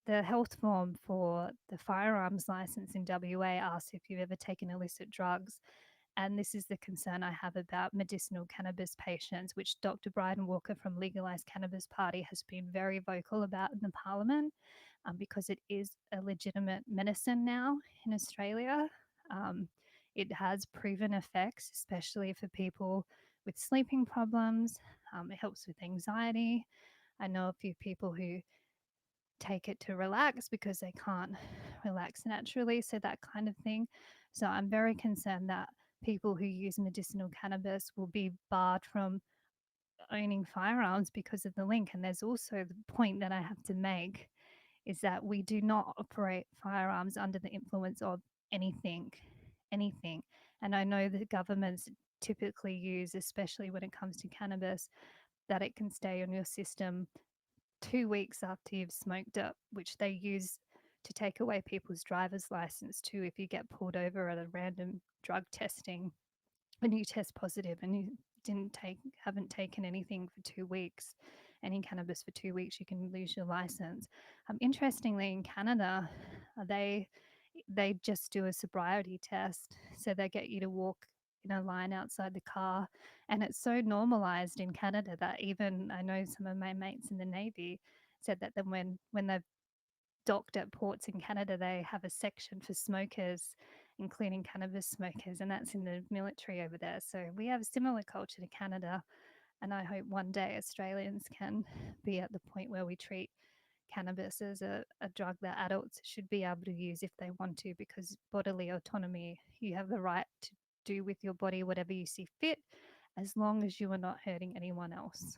the health form for the firearms license in WA asks if you've ever taken illicit drugs. And this is the concern I have about medicinal cannabis patients, which Dr. Bryden Walker from Legalised Cannabis Party has been very vocal about in the parliament, because it is a legitimate medicine now in Australia. Um, it has proven effects, especially for people with sleeping problems. It helps with anxiety. I know a few people who take it to relax because they can't relax naturally, so that kind of thing. So I'm very concerned that people who use medicinal cannabis will be barred from owning firearms because of the link. And there's also the point that I have to make is that we do not operate firearms under the influence of anything, anything. And I know that governments typically use, especially when it comes to cannabis, that it can stay on your system 2 weeks after you've smoked it, which they use to take away people's driver's license too. If you get pulled over at a random drug testing and you test positive and you haven't taken anything for 2 weeks, any cannabis for 2 weeks, you can lose your license. Interestingly, in Canada, they just do a sobriety test, so they get you to walk in a line outside the car, and it's so normalized in Canada that even I know some of my mates in the Navy said that then when they've docked at ports in Canada, they have a section for smokers, including cannabis smokers, and that's in the military over there. So we have a similar culture to Canada, and I hope one day Australians can be at the point where we treat cannabis as a drug that adults should be able to use if they want to, because bodily autonomy, you have the right to do with your body whatever you see fit, as long as you are not hurting anyone else.